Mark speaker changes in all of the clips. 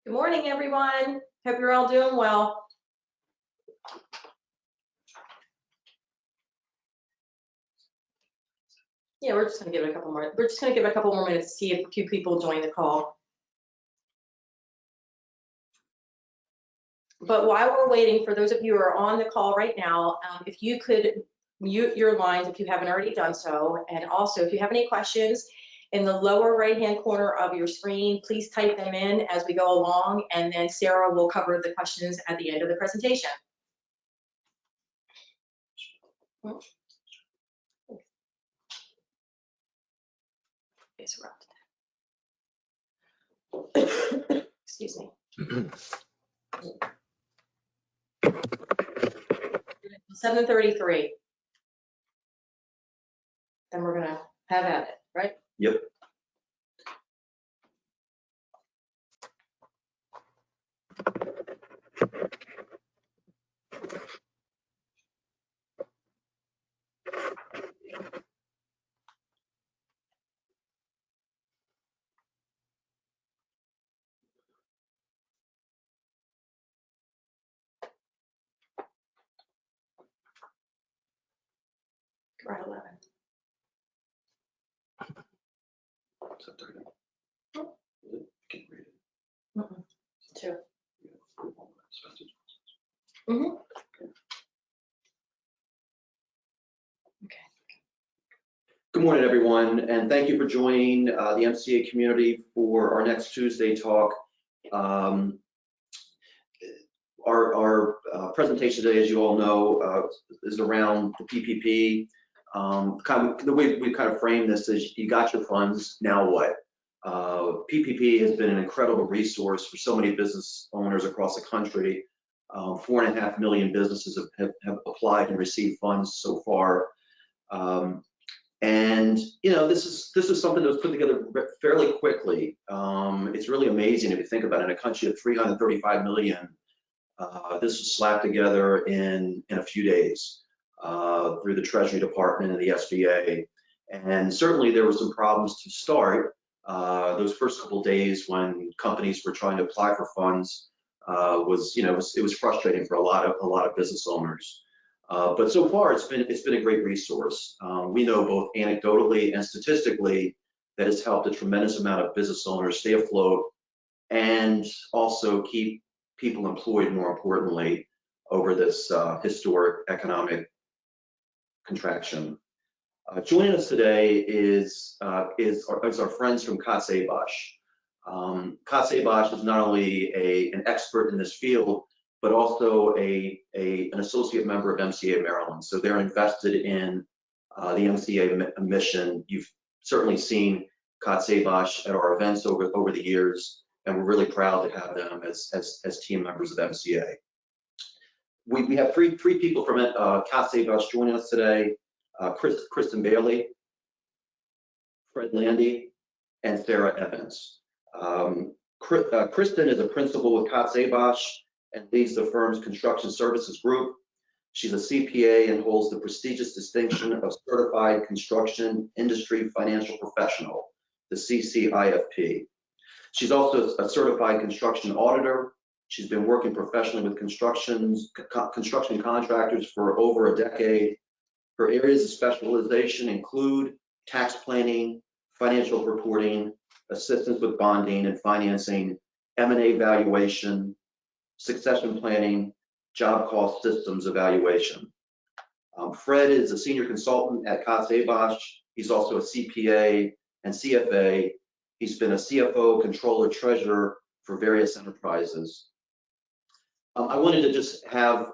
Speaker 1: Good morning, everyone. Hope you're all doing well. Yeah, we're just gonna give it a couple more. We're just gonna give it a couple more minutes to see if a few people join the call. But while we're waiting, for those of you who are on the call right now, if you could mute your lines if you haven't already done so, and also if you have any questions, in the lower right-hand corner of your screen, please type them in as we go along, and then Sarah will cover the questions at the end of the presentation. Excuse me. 7:33. Then we're gonna have at it, right?
Speaker 2: Yep.
Speaker 1: We're at 11. Two. Mm-hmm. Okay.
Speaker 2: Good morning, everyone, and thank you for joining the MCA community for our next Tuesday talk. Our presentation today, as you all know, is around the PPP. The way we kind of frame this is you got your funds, now what? PPP has been an incredible resource for so many business owners across the country. 4.5 million businesses have applied and received funds so far. And you know, this is something that was put together fairly quickly. It's really amazing if you think about it. In a country of 335 million, this was slapped together in a few days through the Treasury Department and the SBA. And certainly there were some problems to start. Those first couple of days when companies were trying to apply for funds it was frustrating for a lot of business owners. But so far it's been a great resource. We know both anecdotally and statistically that it's helped a tremendous amount of business owners stay afloat and also keep people employed, more importantly, over this historic economic contraction. Joining us today is our friends from KatzAbosch. KatzAbosch is not only an expert in this field, but also an associate member of MCA Maryland. So they're invested in the MCA mission. You've certainly seen KatzAbosch at our events over the years, and we're really proud to have them as team members of MCA. We have three people from KatzAbosch joining us today. Kristen Bailey, Fred Landy, and Sarah Evans. Kristen is a principal with KatzAbosch and leads the firm's construction services group. She's a CPA and holds the prestigious distinction of Certified Construction Industry Financial Professional, the CCIFP. She's also a certified construction auditor. She's been working professionally with construction contractors for over a decade. Her areas of specialization include tax planning, financial reporting, assistance with bonding and financing, M&A valuation, succession planning, job cost systems evaluation. Fred is a senior consultant at KatzAbosch. He's also a CPA and CFA. He's been a CFO, controller, treasurer for various enterprises. I wanted to just have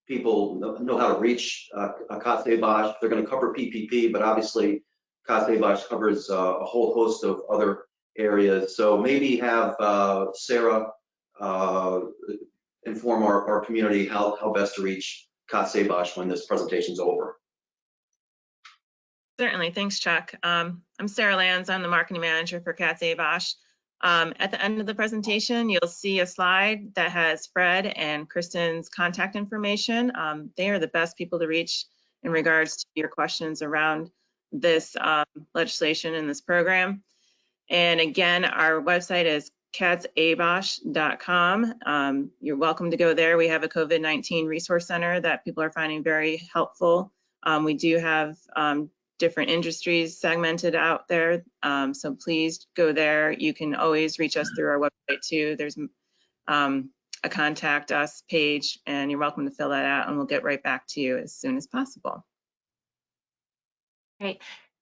Speaker 2: people know how to reach KatzAbosch. They're going to cover PPP, but obviously KatzAbosch covers a whole host of other areas. So maybe have Sarah inform our community how best to reach KatzAbosch when this presentation's over.
Speaker 3: Certainly, thanks, Chuck. I'm Sarah Lands. I'm the marketing manager for KatzAbosch. At the end of the presentation, you'll see a slide that has Fred and Kristen's contact information. They are the best people to reach in regards to your questions around this legislation and this program. And again, our website is KatzAbosch.com. You're welcome to go there. We have a COVID-19 resource center that people are finding very helpful. We do have different industries segmented out there, so please go there. You can always reach us through our website too. There's a contact us page, and you're welcome to fill that out, and we'll get right back to you as soon as possible.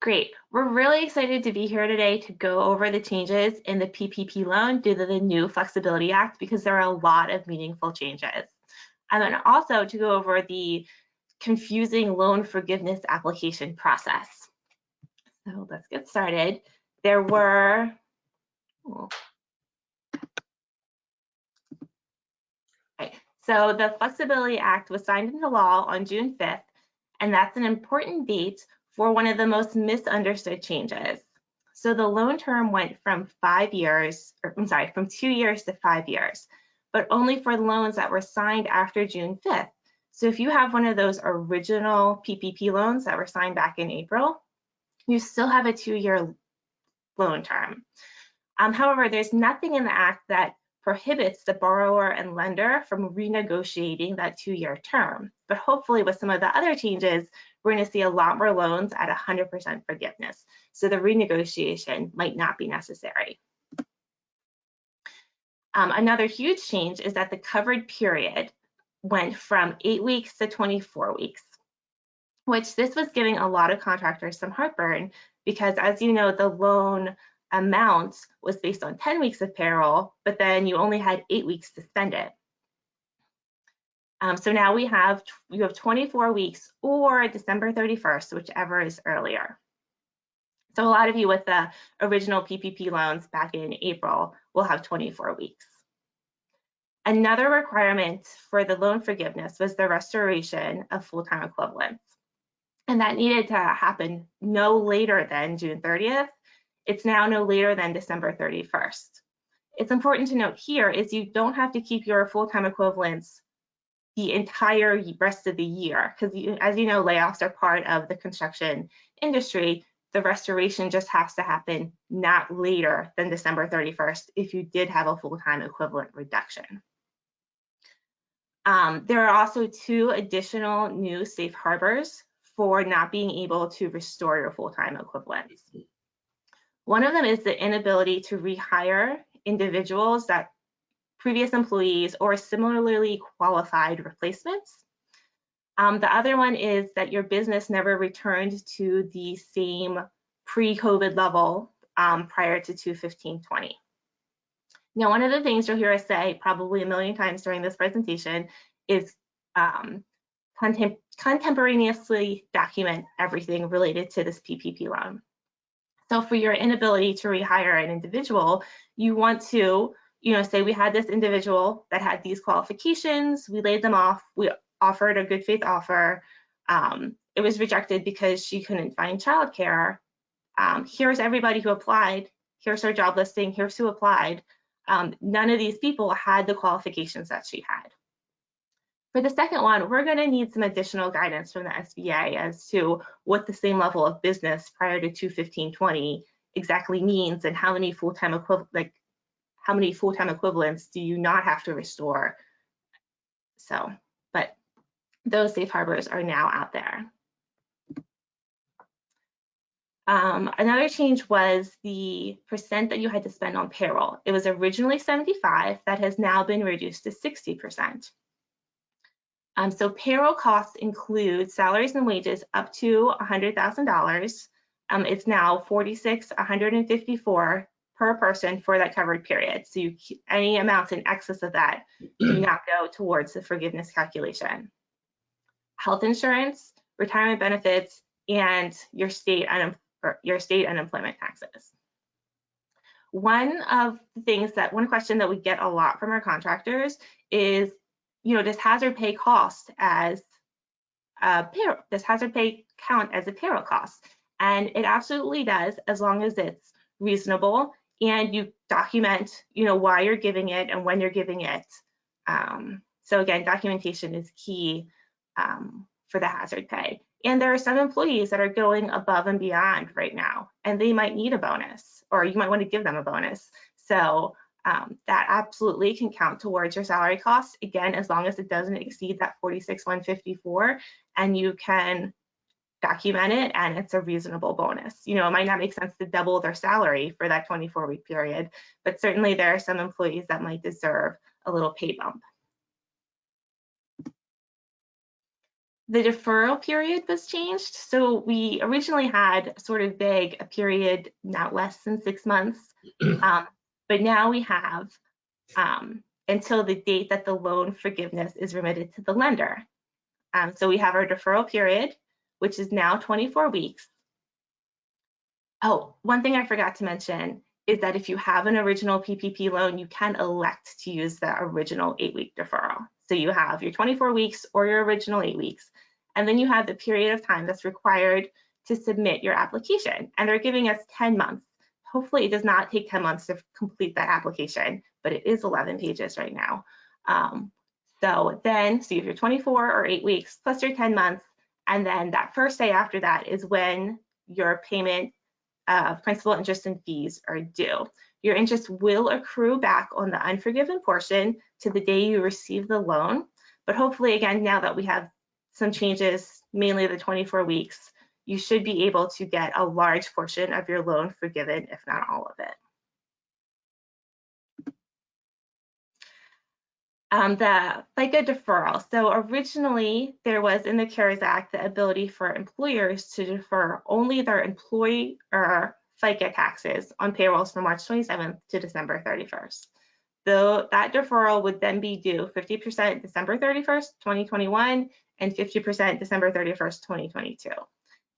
Speaker 4: Great. We're really excited to be here today to go over the changes in the PPP loan due to the new Flexibility Act, because there are a lot of meaningful changes. And then also to go over the confusing loan forgiveness application process. So let's get started. There were, so the Flexibility Act was signed into law on June 5th, and that's an important date for one of the most misunderstood changes. So the loan term went from 5 years, or I'm sorry, from 2 years to 5 years, but only for loans that were signed after June 5th. So if you have one of those original PPP loans that were signed back in April, you still have a 2-year loan term. However, there's nothing in the act that prohibits the borrower and lender from renegotiating that 2-year term. But hopefully with some of the other changes, we're going to see a lot more loans at 100% forgiveness. So the renegotiation might not be necessary. Another huge change is that the covered period went from 8 weeks to 24 weeks, which this was giving a lot of contractors some heartburn, because as you know, the loan amount was based on 10 weeks of payroll, but then you only had 8 weeks to spend it. So now you have 24 weeks or December 31st, whichever is earlier. So a lot of you with the original PPP loans back in April will have 24 weeks. Another requirement for the loan forgiveness was the restoration of full-time equivalents. And that needed to happen no later than June 30th. It's now no later than December 31st. It's important to note here is you don't have to keep your full-time equivalents the entire rest of the year, because as you know, layoffs are part of the construction industry. The restoration just has to happen not later than December 31st if you did have a full-time equivalent reduction. There are also 2 additional new safe harbors for not being able to restore your full-time equivalents. One of them is the inability to rehire individuals that previous employees or similarly qualified replacements. The other one is that your business never returned to the same pre-COVID level prior to 2/15/20. Now, one of the things you'll hear us say probably a million times during this presentation is contemporaneously document everything related to this PPP loan. So for your inability to rehire an individual, you want to, say we had this individual that had these qualifications, we laid them off, we offered a good faith offer, it was rejected because she couldn't find childcare. Here's everybody who applied, here's her job listing, here's who applied. None of these people had the qualifications that she had. For the second one, we're going to need some additional guidance from the SBA as to what the same level of business prior to 2/15/20 exactly means, and how many full-time equivalents do you not have to restore. So, but those safe harbors are now out there. Another change was the percent that you had to spend on payroll. It was originally 75%, that has now been reduced to 60%. So payroll costs include salaries and wages up to $100,000. It's now $46,154 per person for that covered period. So any amounts in excess of that do not go towards the forgiveness calculation. Health insurance, retirement benefits, and your state unemployment taxes. One question that we get a lot from our contractors is, does hazard pay cost as payroll? Does hazard pay count as a payroll cost? And it absolutely does, as long as it's reasonable and you document, why you're giving it and when you're giving it. So again, documentation is key for the hazard pay. And there are some employees that are going above and beyond right now, and they might need a bonus, or you might want to give them a bonus. So that absolutely can count towards your salary cost, again, as long as it doesn't exceed that 46,154, and you can document it and it's a reasonable bonus. You know, it might not make sense to double their salary for that 24-week period, but certainly there are some employees that might deserve a little pay bump. The deferral period was changed. So we originally had sort of vague a period not less than 6 months, but now we have until the date that the loan forgiveness is remitted to the lender. So we have our deferral period, which is now 24 weeks. Oh, one thing I forgot to mention is that if you have an original PPP loan, you can elect to use the original 8-week deferral. So you have your 24 weeks or your original 8 weeks, and then you have the period of time that's required to submit your application. And they're giving us 10 months. Hopefully it does not take 10 months to complete that application, but it is 11 pages right now. So you have your 24 or 8 weeks plus your 10 months, and then that first day after that is when your payment of principal, interest, and fees are due. Your interest will accrue back on the unforgiven portion to the day you receive the loan. But hopefully, again, now that we have some changes, mainly the 24 weeks, you should be able to get a large portion of your loan forgiven, if not all of it. The FICA deferral. So originally there was in the CARES Act the ability for employers to defer only their employee or FICA taxes on payrolls from March 27th to December 31st. Though that deferral would then be due 50% December 31st, 2021 and 50% December 31st, 2022.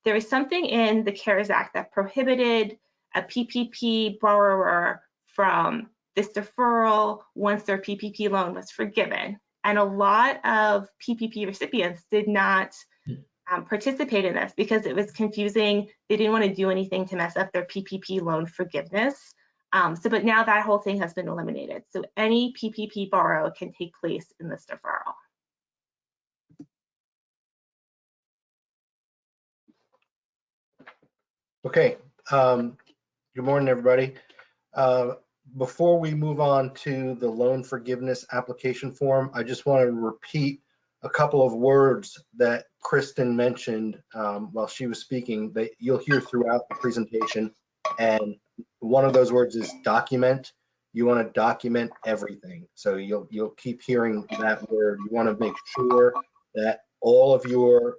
Speaker 4: There was something in the CARES Act that prohibited a PPP borrower from this deferral once their PPP loan was forgiven. And a lot of PPP recipients did not participate in this because it was confusing. They didn't want to do anything to mess up their PPP loan forgiveness. But now that whole thing has been eliminated. So any PPP borrow can take place in this deferral.
Speaker 5: Okay, good morning, everybody. Before we move on to the loan forgiveness application form, I just want to repeat a couple of words that Kristen mentioned while she was speaking that you'll hear throughout the presentation. And one of those words is document. You want to document everything. So you'll keep hearing that word. You want to make sure that all of your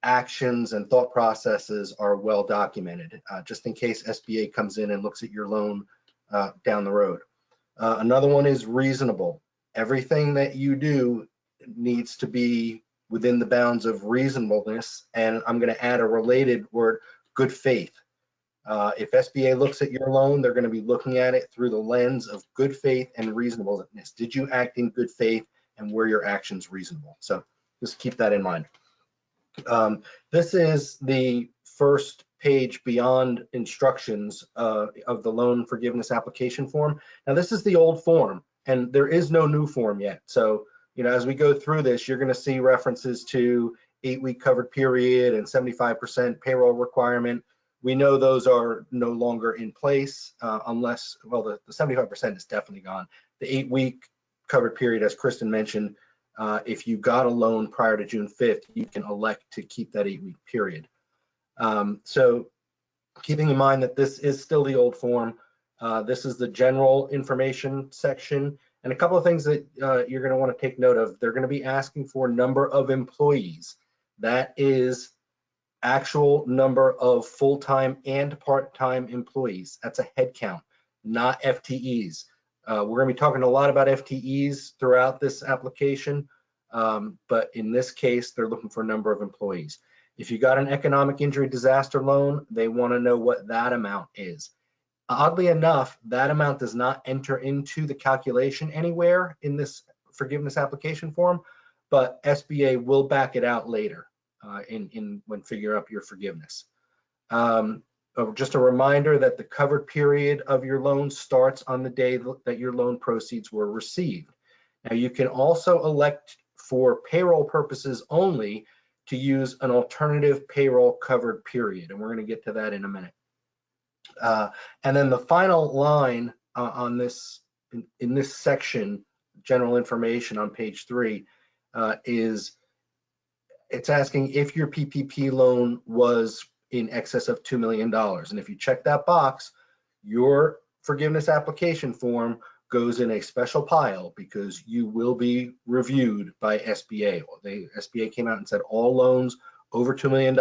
Speaker 5: actions and thought processes are well documented, just in case SBA comes in and looks at your loan down the road. Another one is reasonable. Everything that you do needs to be within the bounds of reasonableness, and I'm going to add a related word, good faith. If SBA looks at your loan, they're going to be looking at it through the lens of good faith and reasonableness. Did you act in good faith, and were your actions reasonable? So just keep that in mind. This is the first page beyond instructions of the loan forgiveness application form. Now this is the old form and there is no new form yet. So, you know, as we go through this, you're going to see references to 8-week covered period and 75% payroll requirement. We know those are no longer in place unless, well, the 75% is definitely gone. The 8-week covered period, as Kristen mentioned, if you got a loan prior to June 5th, you can elect to keep that 8-week period. So keeping in mind that this is still the old form, this is the general information section. And a couple of things that you're going to want to take note of. They're going to be asking for number of employees. That is actual number of full-time and part-time employees. That's a head count, not FTEs. We're going to be talking a lot about FTEs throughout this application, but in this case, they're looking for a number of employees. If you got an economic injury disaster loan, they want to know what that amount is. Oddly enough, that amount does not enter into the calculation anywhere in this forgiveness application form, but SBA will back it out later when figuring up your forgiveness. Just a reminder that the covered period of your loan starts on the day that your loan proceeds were received. Now you can also elect for payroll purposes only to use an alternative payroll covered period, and we're going to get to that in a minute. And then the final line on this, in this section, general information on page 3, is it's asking if your PPP loan was in excess of $2 million. And if you check that box, your forgiveness application form goes in a special pile because you will be reviewed by SBA. The SBA came out and said all loans over $2 million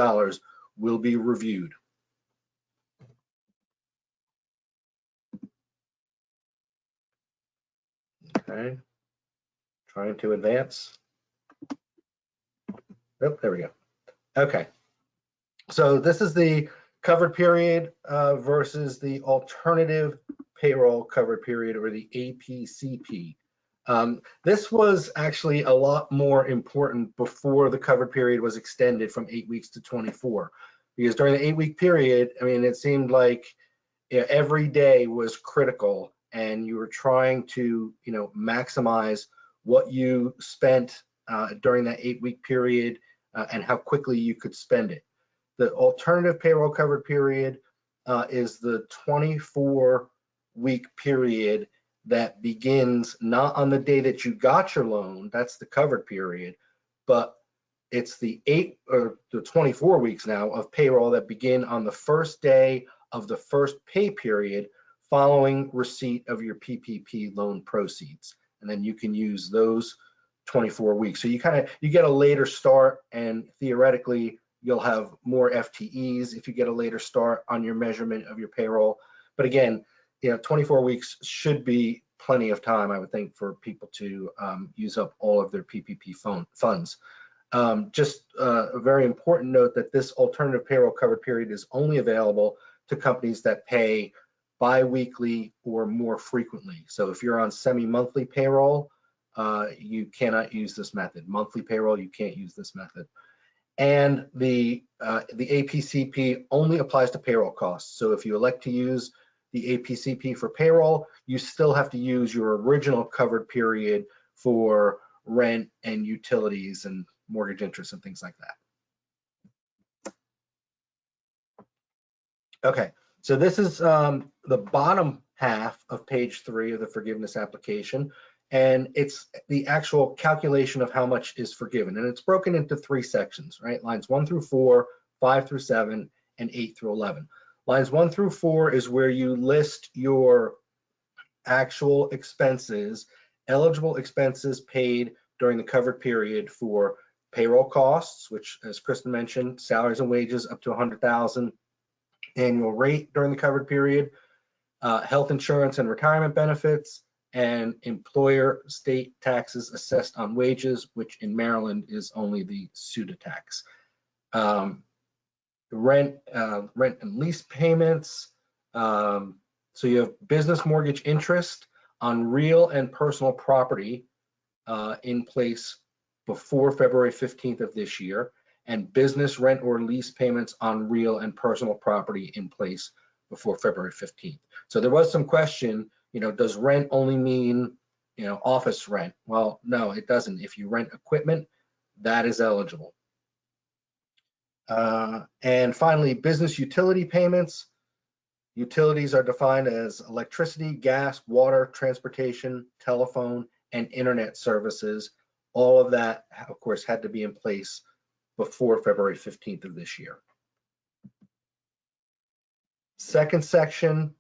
Speaker 5: will be reviewed. Okay, trying to advance. Oh, there we go. Okay, so this is the covered period versus the alternative payroll covered period, or the APCP. This was actually a lot more important before the covered period was extended from 8 weeks to 24, because during the 8-week period, I mean, it seemed like every day was critical, and you were trying to, maximize what you spent during that 8-week period and how quickly you could spend it. The alternative payroll covered period is the 24-week period that begins not on the day that you got your loan, that's the covered period, but it's the 24 weeks now of payroll that begin on the first day of the first pay period following receipt of your PPP loan proceeds. And then you can use those 24 weeks. So you get a later start, and theoretically you'll have more FTEs if you get a later start on your measurement of your payroll. But again, 24 weeks should be plenty of time, I would think, for people to use up all of their PPP funds. Just a very important note that this alternative payroll covered period is only available to companies that pay bi-weekly or more frequently. So if you're on semi-monthly payroll, you cannot use this method. Monthly payroll, you can't use this method. And the APCP only applies to payroll costs. So if you elect to use the APCP for payroll, you still have to use your original covered period for rent and utilities and mortgage interest and things like that. Okay, so this is the bottom half of page 3 of the forgiveness application, and it's the actual calculation of how much is forgiven, and it's broken into 3 sections, right? Lines 1 through 4, 5 through 7, and 8 through 11. Lines 1 through 4 is where you list your actual expenses, eligible expenses paid during the covered period for payroll costs, which, as Kristen mentioned, salaries and wages up to $100,000 annual rate during the covered period, health insurance and retirement benefits, and employer state taxes assessed on wages, which in Maryland is only the SUTA tax. Rent and lease payments. So you have business mortgage interest on real and personal property in place before February 15th of this year, and business rent or lease payments on real and personal property in place before February 15th. So there was some question, does rent only mean, office rent? Well, no, it doesn't. If you rent equipment, that is eligible. And finally, business utility payments. Utilities are defined as electricity, gas, water, transportation, telephone, and internet services. All of that, of course, had to be in place before February 15th of this year. Second section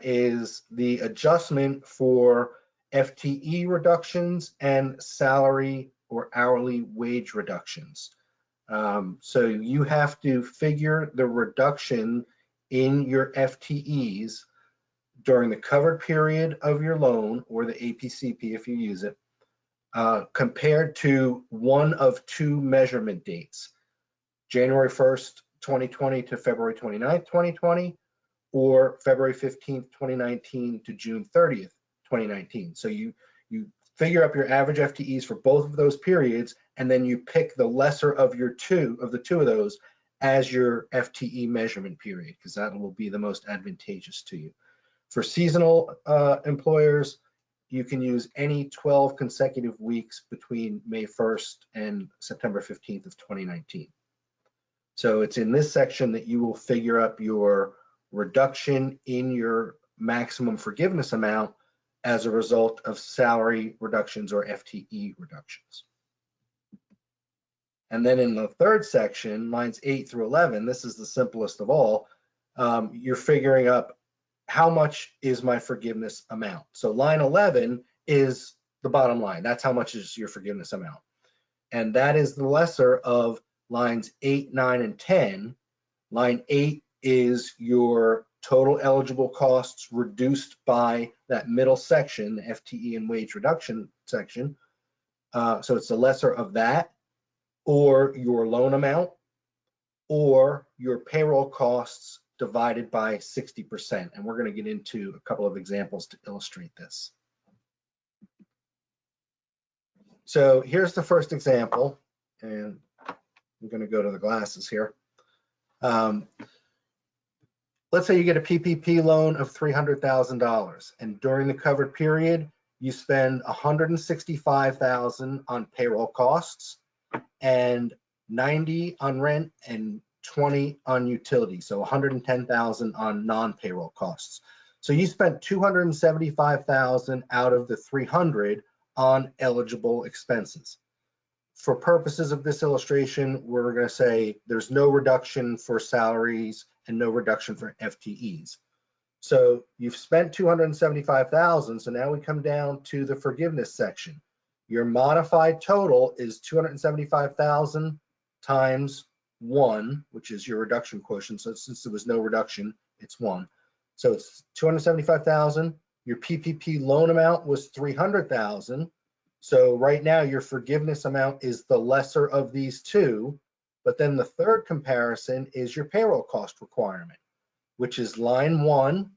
Speaker 5: is the adjustment for FTE reductions and salary or hourly wage reductions. So you have to figure the reduction in your FTEs during the covered period of your loan, or the APCP if you use it, compared to one of 2 measurement dates, January 1st, 2020 to February 29th, 2020, or February 15th, 2019 to June 30th, 2019. So you figure up your average FTEs for both of those periods, and then you pick the lesser of the two of those as your FTE measurement period, because that will be the most advantageous to you. For seasonal employers, you can use any 12 consecutive weeks between May 1st and September 15th of 2019. So it's in this section that you will figure up your reduction in your maximum forgiveness amount as a result of salary reductions or FTE reductions. And then in the third section, lines 8 through 11, this is the simplest of all. You're figuring up how much is my forgiveness amount. So line 11 is the bottom line. That's how much is your forgiveness amount. And that is the lesser of lines 8, 9, and 10. Line 8 is your total eligible costs reduced by that middle section, the FTE and wage reduction section. So it's the lesser of that, or your loan amount, or your payroll costs divided by 60%. And we're going to get into a couple of examples to illustrate this. So here's the first example, and I'm going to go to the glasses here. Let's say you get a PPP loan of $300,000, and during the covered period, you spend $165,000 on payroll costs and $90,000 on rent and $20,000 on utilities, so $110,000 on non-payroll costs. So you spent $275,000 out of the $300,000 on eligible expenses. For purposes of this illustration, we're going to say there's no reduction for salaries and no reduction for FTEs. So you've spent $275,000. So now we come down to the forgiveness section. Your modified total is $275,000 times 1, which is your reduction quotient. So since there was no reduction, it's 1. So it's $275,000. Your PPP loan amount was $300,000. So right now your forgiveness amount is the lesser of these two, but then the third comparison is your payroll cost requirement, which is line 1,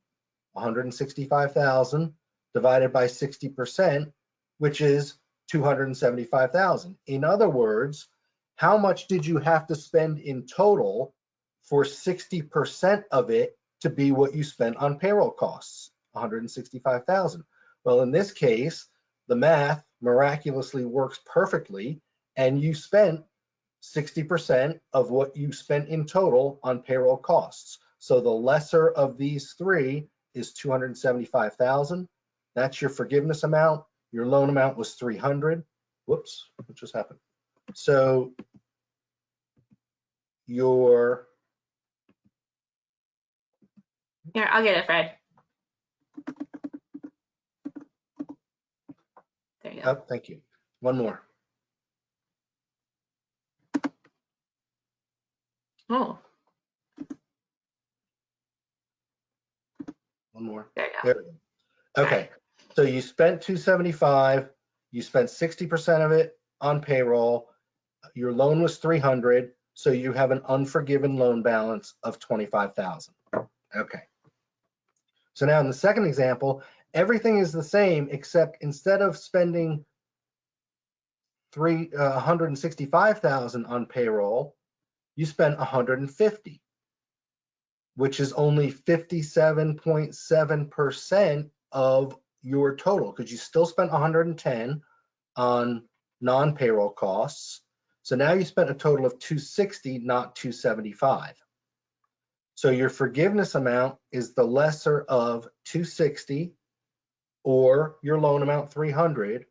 Speaker 5: $165,000 divided by 60%, which is $275,000. In other words, how much did you have to spend in total for 60% of it to be what you spent on payroll costs? $165,000. Well, in this case, the math miraculously works perfectly, and you spent 60% of what you spent in total on payroll costs. So the lesser of these three is $275,000. That's your forgiveness amount. Your loan amount was $300,000. Whoops, what just happened? So your...
Speaker 4: Here, I'll get it, Fred. There you go.
Speaker 5: Oh, thank you. One more.
Speaker 4: Oh,
Speaker 5: One more.
Speaker 4: there you go.
Speaker 5: There we go. Okay, so you spent $275,000. You spent 60% of it on payroll. Your loan was $300,000, so you have an unforgiven loan balance of $25,000. Okay. So now in the second example, everything is the same, except instead of spending $165,000 on payroll, you spent $150,000, which is only 57.7% of your total, because you still spent $110,000 on non-payroll costs. So now you spent a total of $260,000, not $275,000. So your forgiveness amount is the lesser of $260,000, or your loan amount $300,000,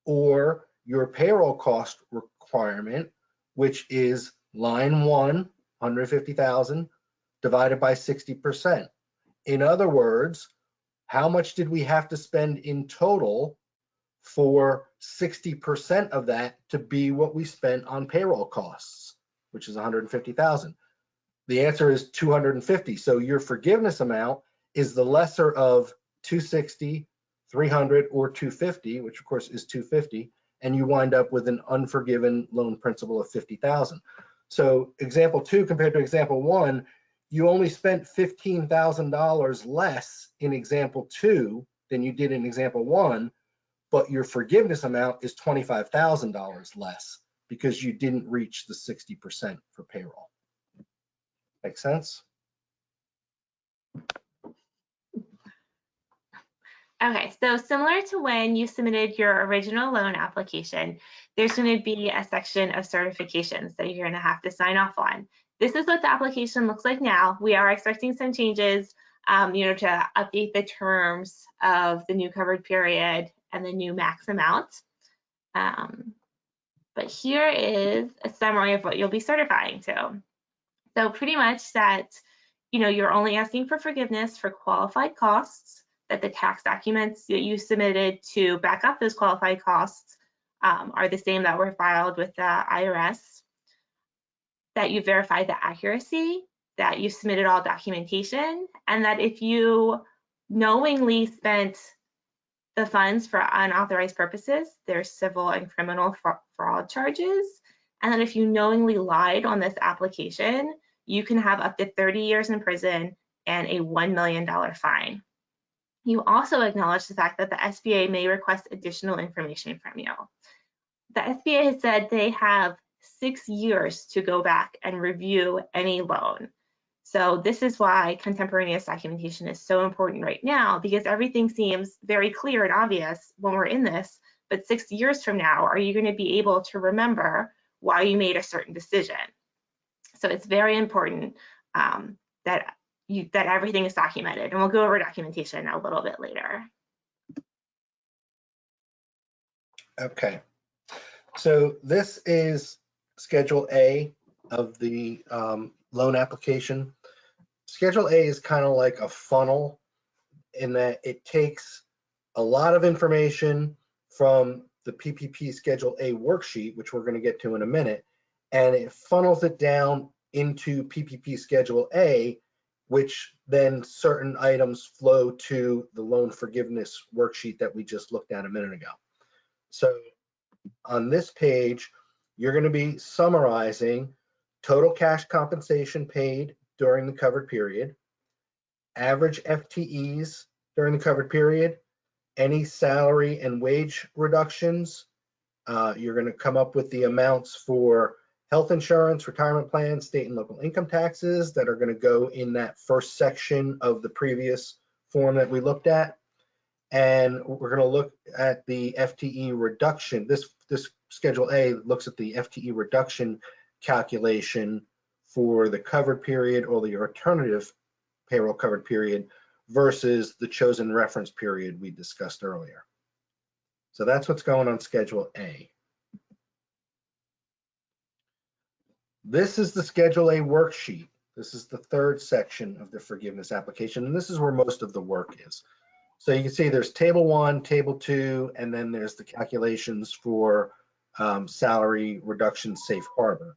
Speaker 5: or your payroll cost requirement, which is line 1, $150,000 divided by 60%. In other words, how much did we have to spend in total for 60% of that to be what we spent on payroll costs, which is $150,000? The answer is $250,000. So your forgiveness amount is the lesser of $260,000, $300,000, or $250,000, which of course is $250,000, and you wind up with an unforgiven loan principal of $50,000. So example 2 compared to example 1, you only spent $15,000 less in example 2 than you did in example 1, but your forgiveness amount is $25,000 less because you didn't reach the 60% for payroll. Make sense?
Speaker 4: Okay, so similar to when you submitted your original loan application, there's going to be a section of certifications that you're going to have to sign off on. This is what the application looks like now. We are expecting some changes to update the terms of the new covered period and the new max amount. But here is a summary of what you'll be certifying to. So pretty much that, you're only asking for forgiveness for qualified costs, that the tax documents that you submitted to back up those qualified costs are the same that were filed with the IRS, that you verified the accuracy, that you submitted all documentation, and that if you knowingly spent the funds for unauthorized purposes, there's civil and criminal fraud charges, and that if you knowingly lied on this application, you can have up to 30 years in prison and a $1 million fine. You also acknowledge the fact that the SBA may request additional information from you. The SBA has said they have 6 years to go back and review any loan. So this is why contemporaneous documentation is so important right now, because everything seems very clear and obvious when we're in this, but 6 years from now, are you going to be able to remember why you made a certain decision? So it's very important that everything is documented, and we'll go over documentation a little bit later.
Speaker 5: Okay, so this is Schedule A of the loan application. Schedule A is kind of like a funnel in that it takes a lot of information from the PPP Schedule A worksheet, which we're going to get to in a minute, and it funnels it down into PPP Schedule A, which then certain items flow to the loan forgiveness worksheet that we just looked at a minute ago. So on this page, you're going to be summarizing total cash compensation paid during the covered period, average FTEs during the covered period, any salary and wage reductions. You're going to come up with the amounts for health insurance, retirement plans, state and local income taxes that are going to go in that first section of the previous form that we looked at. And we're going to look at the FTE reduction. This Schedule A looks at the FTE reduction calculation for the covered period or the alternative payroll covered period versus the chosen reference period we discussed earlier. So that's what's going on Schedule A. This is the Schedule A worksheet. This is the third section of the forgiveness application, and this is where most of the work is. So you can see there's Table 1, Table 2, and then there's the calculations for salary reduction safe harbor.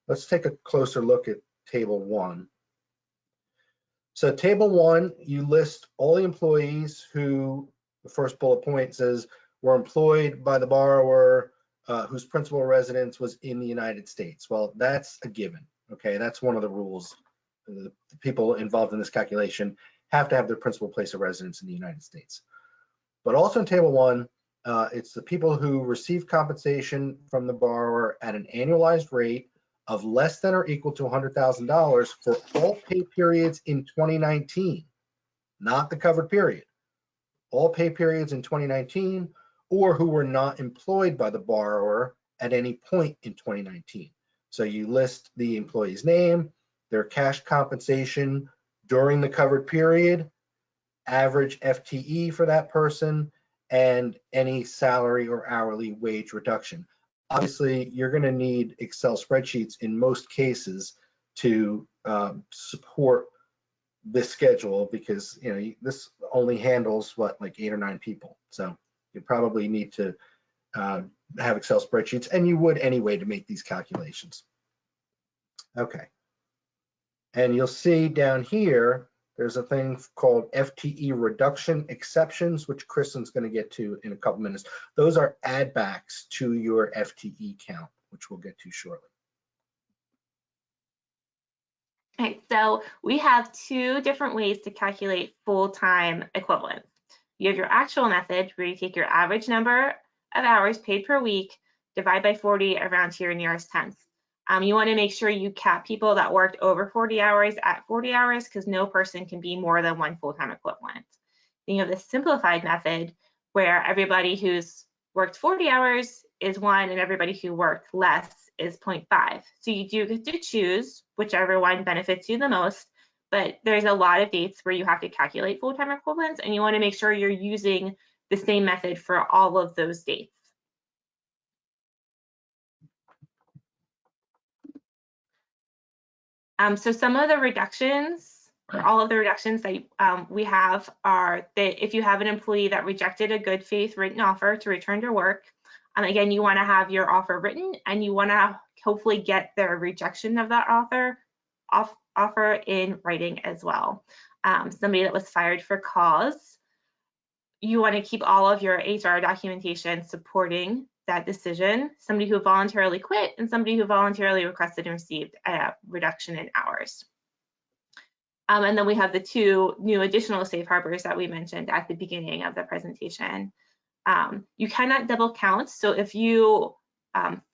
Speaker 5: Let's take a closer look at Table 1. So Table 1, you list all the employees who, the first bullet point says, were employed by the borrower whose principal residence was in the United States. Well, that's a given, okay? That's one of the rules. The people involved in this calculation have to have their principal place of residence in the United States. But also in Table 1, it's the people who receive compensation from the borrower at an annualized rate of less than or equal to $100,000 for all pay periods in 2019, not the covered period. All pay periods in 2019, or who were not employed by the borrower at any point in 2019. So you list the employee's name, their cash compensation during the covered period, average FTE for that person, and any salary or hourly wage reduction. Obviously, you're going to need Excel spreadsheets in most cases to support this schedule because this only handles like 8 or 9 people. So you probably need to have Excel spreadsheets, and you would anyway to make these calculations. Okay. And you'll see down here, there's a thing called FTE reduction exceptions, which Kristen's going to get to in a couple minutes. Those are add backs to your FTE count, which we'll get to shortly.
Speaker 4: Okay, so we have 2 different ways to calculate full-time equivalents. You have your actual method where you take your average number of hours paid per week, divide by 40 around to your nearest tenth. You want to make sure you cap people that worked over 40 hours at 40 hours because no person can be more than 1 full-time equivalent. Then you have the simplified method where everybody who's worked 40 hours is 1 and everybody who worked less is 0.5. So you do get to choose whichever one benefits you the most, but there's a lot of dates where you have to calculate full-time equivalents, and you want to make sure you're using the same method for all of those dates. So some of the reductions, or all of the reductions that we have, are that if you have an employee that rejected a good faith written offer to return to work, again, you want to have your offer written, and you want to hopefully get their rejection of that offer in writing as well. Somebody that was fired for cause, you want to keep all of your HR documentation supporting that decision. Somebody who voluntarily quit, and somebody who voluntarily requested and received a reduction in hours. And then we have the two new additional safe harbors that we mentioned at the beginning of the presentation. You cannot double count. So if you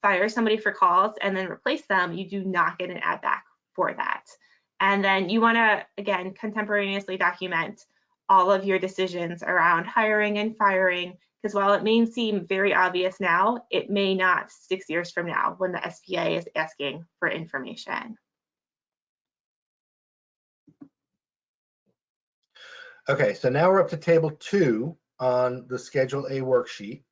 Speaker 4: fire somebody for cause and then replace them, you do not get an add back for that. And then you want to, again, contemporaneously document all of your decisions around hiring and firing, because while it may seem very obvious now, it may not 6 years from now when the SBA is asking for information.
Speaker 5: Okay, so now we're up to table 2 on the Schedule A worksheet.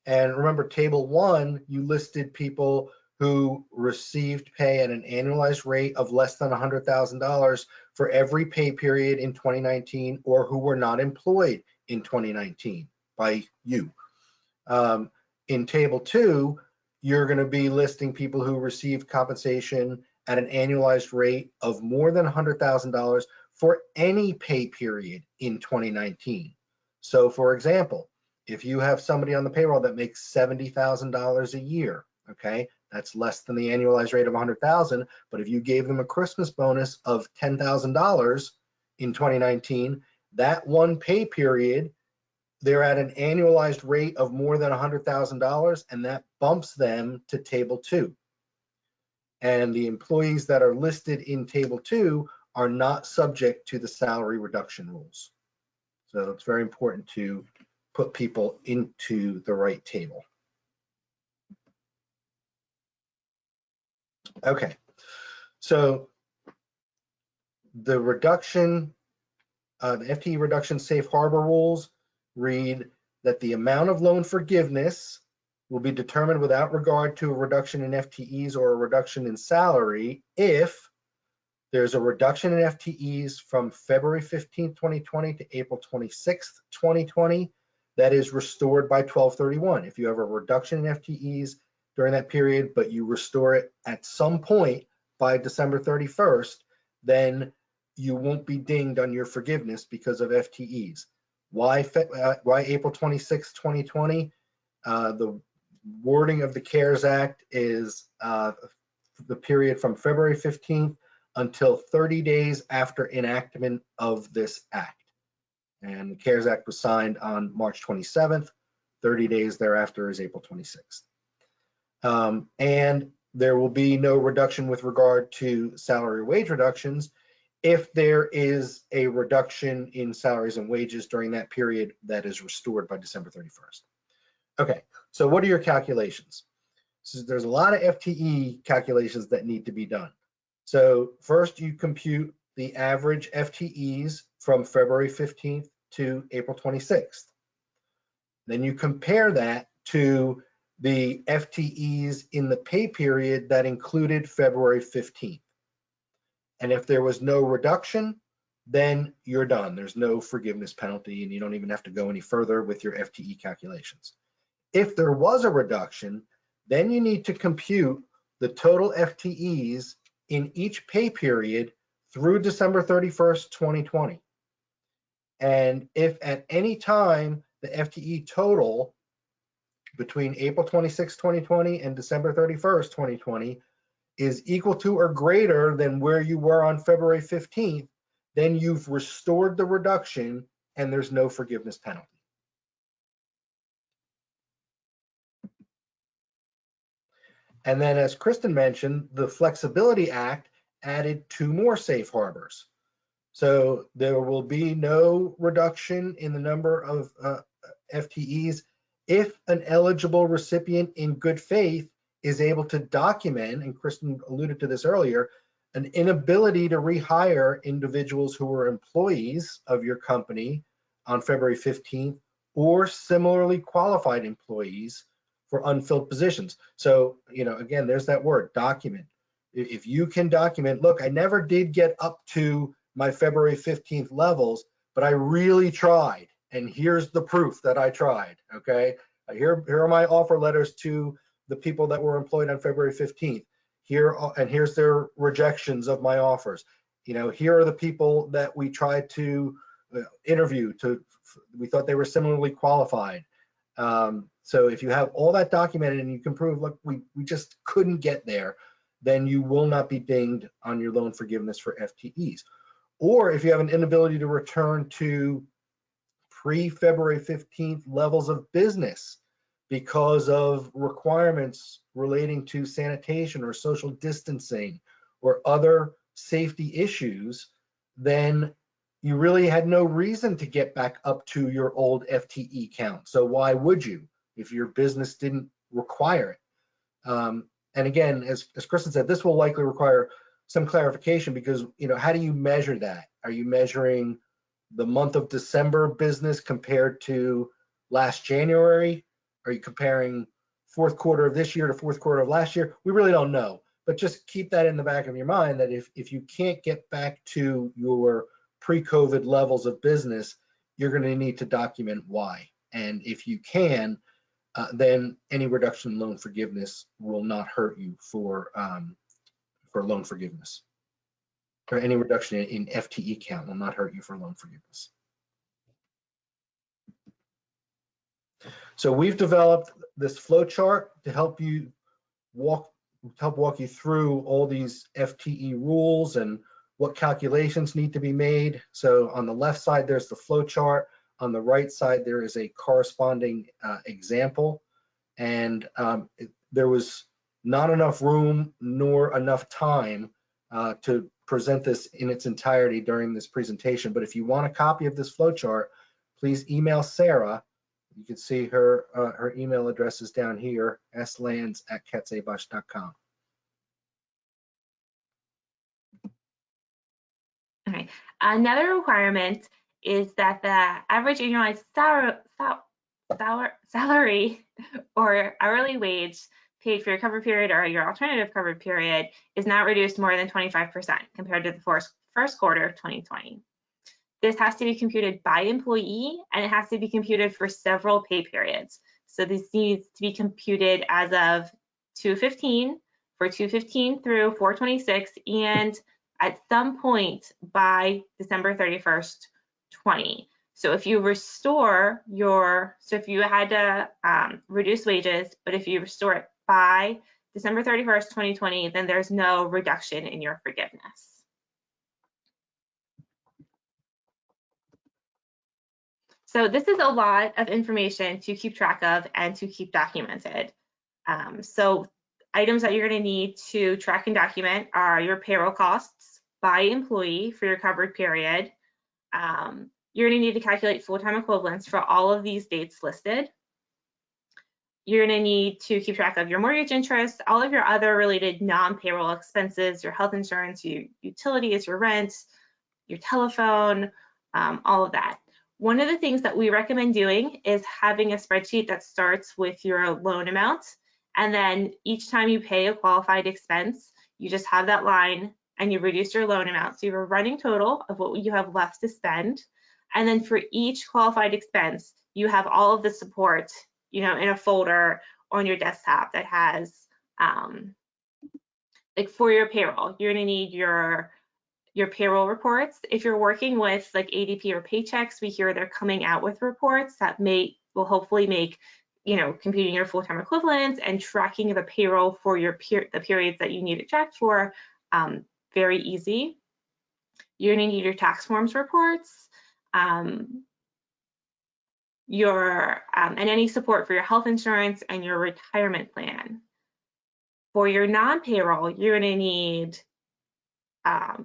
Speaker 5: And remember, table 1, you listed people who received pay at an annualized rate of less than $100,000 for every pay period in 2019, or who were not employed in 2019 by you. In table 2, you're going to be listing people who received compensation at an annualized rate of more than $100,000 for any pay period in 2019. So for example, if you have somebody on the payroll that makes $70,000 a year, okay, that's less than the annualized rate of $100,000, but if you gave them a Christmas bonus of $10,000 in 2019, that one pay period, they're at an annualized rate of more than $100,000, and that bumps them to table 2. And the employees that are listed in table 2 are not subject to the salary reduction rules. So it's very important to put people into the right table. Okay, so the reduction, the FTE reduction safe harbor rules read that the amount of loan forgiveness will be determined without regard to a reduction in FTEs or a reduction in salary if there's a reduction in FTEs from February 15, 2020 to April 26, 2020 that is restored by 12/31. If you have a reduction in FTEs during that period, but you restore it at some point by December 31st, then you won't be dinged on your forgiveness because of FTEs. Why April 26, 2020? The wording of the CARES Act is the period from February 15th until 30 days after enactment of this act. And the CARES Act was signed on March 27th. 30 days thereafter is April 26th. And there will be no reduction with regard to salary or wage reductions if there is a reduction in salaries and wages during that period that is restored by December 31st. Okay, so what are your calculations? So there's a lot of FTE calculations that need to be done. So first you compute the average FTEs from February 15th to April 26th. Then you compare that to the FTEs in the pay period that included February 15th. And if there was no reduction, then you're done. There's no forgiveness penalty, and you don't even have to go any further with your FTE calculations. If there was a reduction, then you need to compute the total FTEs in each pay period through December 31st, 2020. And if at any time the FTE total between April 26, 2020 and December 31st, 2020 is equal to or greater than where you were on February 15th, then you've restored the reduction and there's no forgiveness penalty. And then, as Kristen mentioned, the Flexibility Act added 2 more safe harbors. So there will be no reduction in the number of FTEs if an eligible recipient in good faith is able to document, and Kristen alluded to this earlier, an inability to rehire individuals who were employees of your company on February 15th, or similarly qualified employees for unfilled positions. So, again, there's that word, document. If you can document, look, I never did get up to my February 15th levels, but I really tried. And here's the proof that I tried, okay? Here are my offer letters to the people that were employed on February 15th. Here's their rejections of my offers. Here are the people that we tried to interview. We thought they were similarly qualified. So if you have all that documented and you can prove, look, we just couldn't get there, then you will not be dinged on your loan forgiveness for FTEs. Or if you have an inability to return to pre-February 15th levels of business because of requirements relating to sanitation or social distancing or other safety issues, then you really had no reason to get back up to your old FTE count. So why would you if your business didn't require it? And again, as Kristen said, this will likely require some clarification because, how do you measure that? Are you measuring the month of December business compared to last January? Are you comparing fourth quarter of this year to fourth quarter of last year? We really don't know, but just keep that in the back of your mind that if you can't get back to your pre-COVID levels of business, you're going to need to document why. And if you can, then any reduction in loan forgiveness will not hurt you for loan forgiveness. Or any reduction in FTE count will not hurt you for loan forgiveness. So we've developed this flow chart to help walk you through all these FTE rules and what calculations need to be made. So on the left side, there's the flow chart. On the right side, there is a corresponding example. And there was not enough room nor enough time to present this in its entirety during this presentation. But if you want a copy of this flow chart, please email Sarah. You can see her email address is down here, slands@KatzAbosch.com.
Speaker 4: Okay. Another requirement is that the average annualized salary or hourly wage paid for your cover period or your alternative cover period is not reduced more than 25% compared to the first quarter of 2020. This has to be computed by employee, and it has to be computed for several pay periods. So this needs to be computed as of 2/15 for 2/15 through 4/26, and at some point by December 31st, 20. So if you restore if you had to reduce wages, but if you restore it by December 31st, 2020, then there's no reduction in your forgiveness. So this is a lot of information to keep track of and to keep documented. So items that you're going to need to track and document are your payroll costs by employee for your covered period. You're going to need to calculate full-time equivalents for all of these dates listed. You're going to need to keep track of your mortgage interest, all of your other related non-payroll expenses, your health insurance, your utilities, your rent, your telephone, all of that. One of the things that we recommend doing is having a spreadsheet that starts with your loan amount, and then each time you pay a qualified expense, you just have that line and you reduce your loan amount. So you have a running total of what you have left to spend. And then for each qualified expense, you have all of the support, in a folder on your desktop that has, like for your payroll, you're going to need your payroll reports. If you're working with like ADP or Paychex, we hear they're coming out with reports that will hopefully make, computing your full-time equivalents and tracking the payroll for the periods that you need it tracked for very easy. You're going to need your tax forms reports, and any support for your health insurance and your retirement plan. For your non-payroll, you're going to need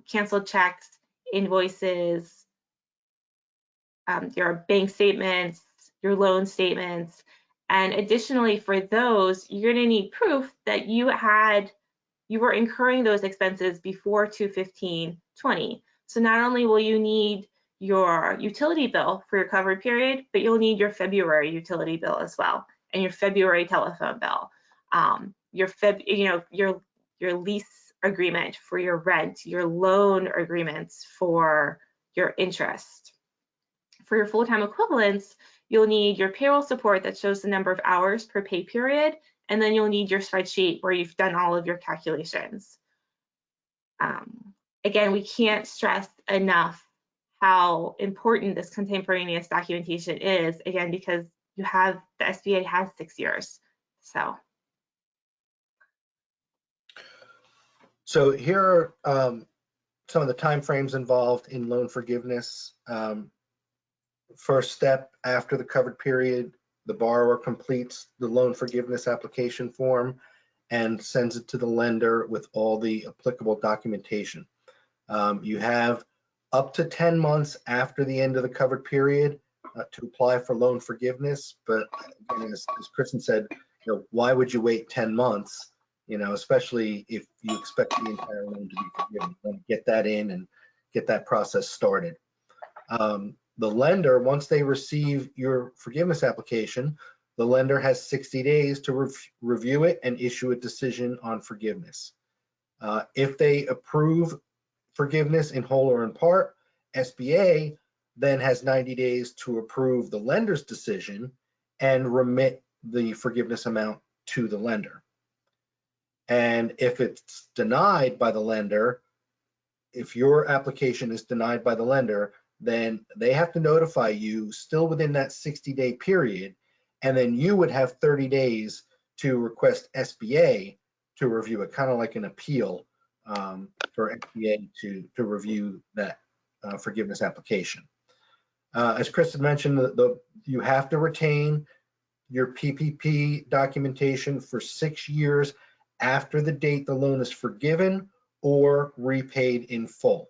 Speaker 4: canceled checks, invoices, your bank statements, your loan statements, and additionally for those, you're going to need proof that you had, you were incurring those expenses before 2/15/20. So not only will you need your utility bill for your covered period, but you'll need your February utility bill as well, and your February telephone bill, your lease agreement for your rent, your loan agreements for your interest. For your full-time equivalents, you'll need your payroll support that shows the number of hours per pay period, and then you'll need your spreadsheet where you've done all of your calculations. Again, we can't stress enough how important this contemporaneous documentation is, again, because the SBA has 6 years.
Speaker 5: So here are some of the timeframes involved in loan forgiveness. First step, after the covered period, the borrower completes the loan forgiveness application form and sends it to the lender with all the applicable documentation. You have up to 10 months after the end of the covered period to apply for loan forgiveness. But again, as Kristen said, why would you wait 10 months? Especially if you expect the entire loan to be forgiven. You want to get that in and get that process started. The lender, once they receive your forgiveness application, the lender has 60 days to review it and issue a decision on forgiveness. If they approve forgiveness in whole or in part, SBA then has 90 days to approve the lender's decision and remit the forgiveness amount to the lender. And if it's denied by the lender, if your application is denied by the lender, then they have to notify you still within that 60-day period, and then you would have 30 days to request SBA to review it, kind of like an appeal for SBA to review that forgiveness application. As Kristen mentioned, you have to retain your PPP documentation for 6 years after the date the loan is forgiven or repaid in full.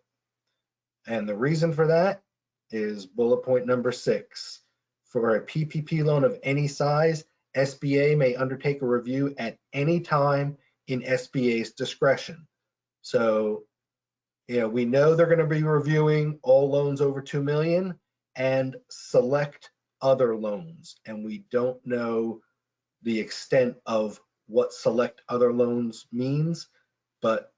Speaker 5: And the reason for that is bullet point number 6. For a PPP loan of any size, SBA may undertake a review at any time in SBA's discretion. So, we know they're going to be reviewing all loans over 2 million and select other loans. And we don't know the extent of what select other loans means, but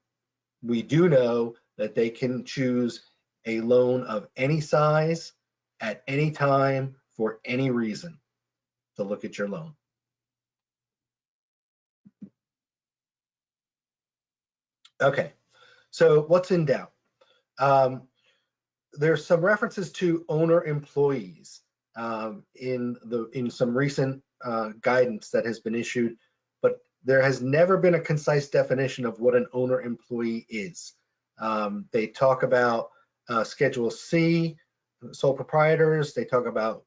Speaker 5: we do know that they can choose a loan of any size at any time for any reason to look at your loan. Okay, so what's in doubt? There's some references to owner employees in some recent guidance that has been issued, but there has never been a concise definition of what an owner employee is. They talk about Schedule C, sole proprietors. They talk about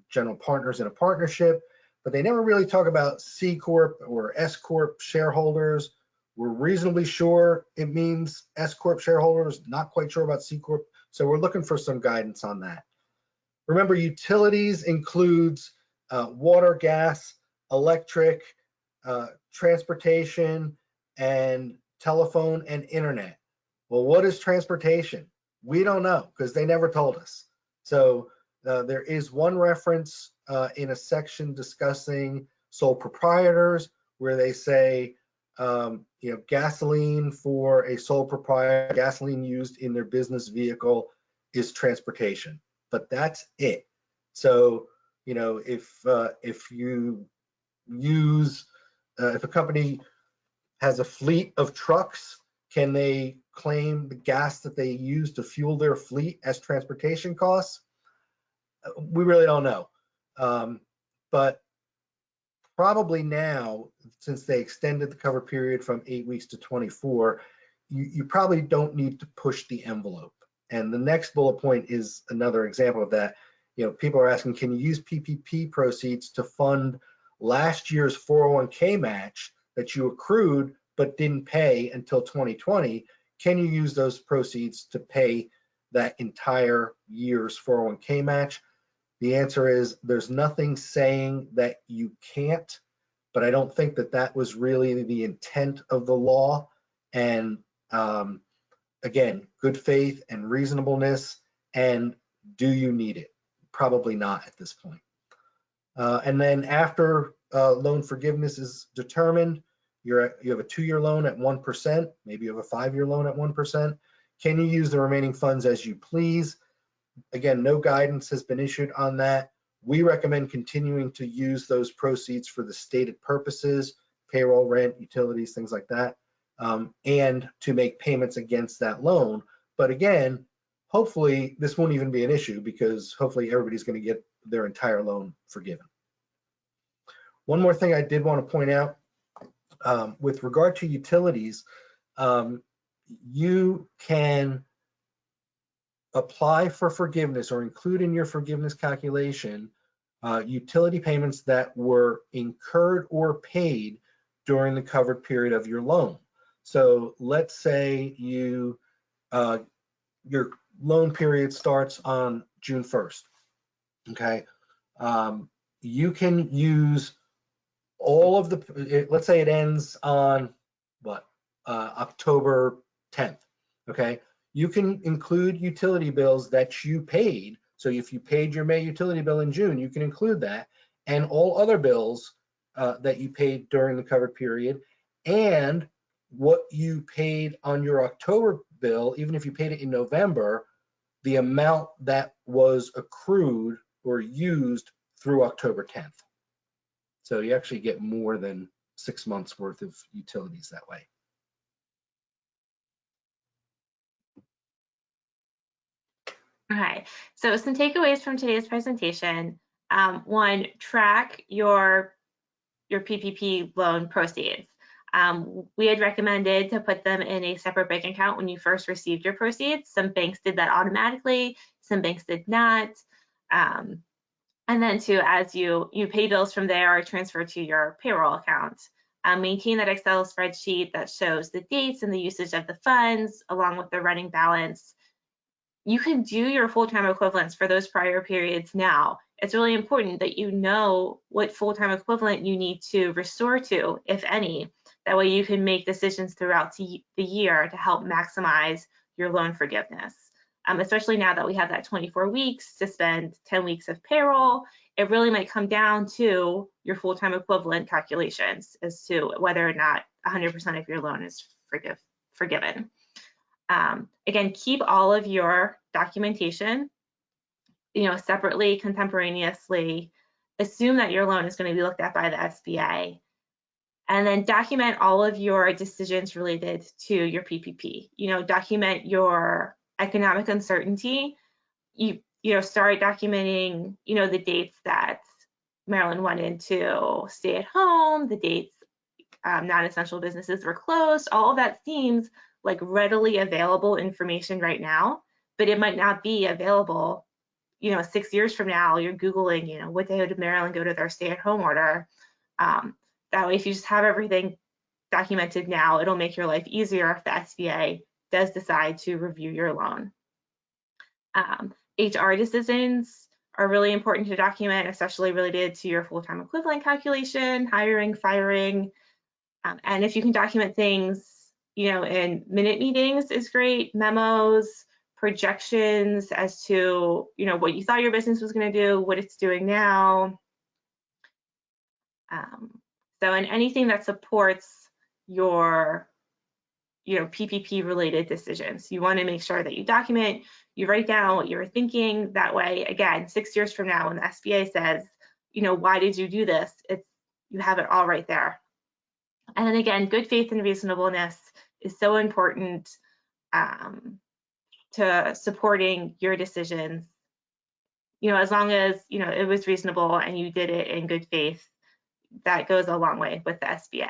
Speaker 5: general partners in a partnership, but they never really talk about C Corp or S Corp shareholders. We're reasonably sure it means S Corp shareholders, not quite sure about C Corp. So we're looking for some guidance on that. Remember, utilities includes water, gas, electric, transportation, and telephone and internet. Well, what is transportation? We don't know because they never told us. So there is one reference in a section discussing sole proprietors where they say, gasoline for a sole proprietor, gasoline used in their business vehicle is transportation, but that's it. So, if you use, if a company has a fleet of trucks, can they claim the gas that they use to fuel their fleet as transportation costs? We really don't know. But probably now, since they extended the cover period from 8 weeks to 24, you probably don't need to push the envelope. And the next bullet point is another example of that. People are asking, can you use PPP proceeds to fund last year's 401k match that you accrued but didn't pay until 2020? Can you use those proceeds to pay that entire year's 401k match? The answer is there's nothing saying that you can't, but I don't think that was really the intent of the law. And again, good faith and reasonableness, and do you need it? Probably not at this point. And then after loan forgiveness is determined, you have a 2-year loan at 1%, maybe you have a 5-year loan at 1%. Can you use the remaining funds as you please? Again, no guidance has been issued on that. We recommend continuing to use those proceeds for the stated purposes, payroll, rent, utilities, things like that, and to make payments against that loan. But again, hopefully this won't even be an issue, because hopefully everybody's going to get their entire loan forgiven. One more thing I did want to point out, with regard to utilities, you can apply for forgiveness or include in your forgiveness calculation utility payments that were incurred or paid during the covered period of your loan. So let's say your loan period starts on June 1st, okay? You can use all of the, let's say it ends on what, October 10th, okay? You can include utility bills that you paid. So if you paid your May utility bill in June, you can include that, and all other bills that you paid during the covered period, and what you paid on your October bill, even if you paid it in November, the amount that was accrued or used through October 10th. So you actually get more than 6 months worth of utilities that way.
Speaker 4: Okay, so some takeaways from today's presentation. One, track your PPP loan proceeds. We had recommended to put them in a separate bank account when you first received your proceeds. Some banks did that automatically, some banks did not. And then two, as you pay bills from there or transfer to your payroll account. Maintain that Excel spreadsheet that shows the dates and the usage of the funds along with the running balance. You can do your full-time equivalents for those prior periods now. It's really important that you know what full-time equivalent you need to restore to, if any. That way you can make decisions throughout the year to help maximize your loan forgiveness. Especially now that we have that 24 weeks to spend 10 weeks of payroll, it really might come down to your full-time equivalent calculations as to whether or not 100% of your loan is forgiven. Again, keep all of your documentation, separately, contemporaneously. Assume that your loan is going to be looked at by the SBA, and then document all of your decisions related to your PPP. Document your economic uncertainty. You start documenting, the dates that Maryland went into stay at home, the dates non-essential businesses were closed. All of that seems like readily available information right now, but it might not be available, 6 years from now. You're Googling, what day did Maryland go to their stay-at-home order? That way, if you just have everything documented now, it'll make your life easier if the SBA does decide to review your loan. HR decisions are really important to document, especially related to your full-time equivalent calculation, hiring, firing. And if you can document things, in minute meetings is great, memos, projections as to, what you thought your business was going to do, what it's doing now. So, and anything that supports your, PPP related decisions, you want to make sure that you document, you write down what you were thinking. That way, again, 6 years from now, when the SBA says, why did you do this? You have it all right there. And then again, good faith and reasonableness is so important to supporting your decisions. As long as, it was reasonable and you did it in good faith, that goes a long way with the SBA.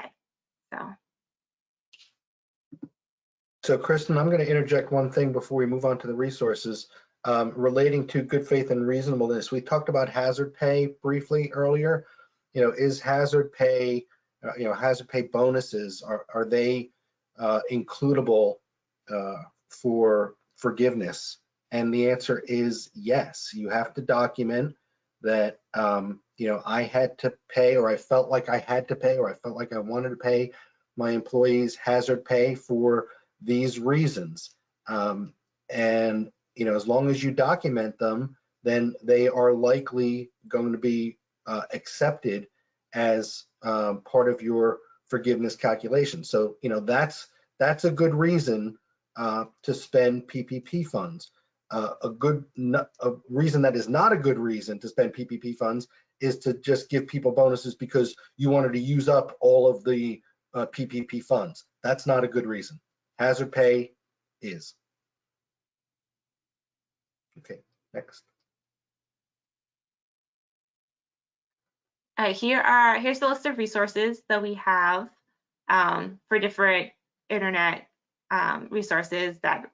Speaker 5: So Kristen, I'm going to interject one thing before we move on to the resources relating to good faith and reasonableness. We talked about hazard pay briefly earlier. Is hazard pay, hazard pay bonuses, are they includable for forgiveness? And the answer is yes. You have to document that, I had to pay, or I felt like I had to pay, or I felt like I wanted to pay my employees hazard pay for these reasons. And, you know, as long as you document them, then they are likely going to be accepted as part of your forgiveness calculation. So, you know, that's a good reason to spend PPP funds. A reason that is not a good reason to spend PPP funds is to just give people bonuses because you wanted to use up all of the PPP funds. That's not a good reason. Hazard pay is. Okay, next.
Speaker 4: All right, here's the list of resources that we have for different internet resources that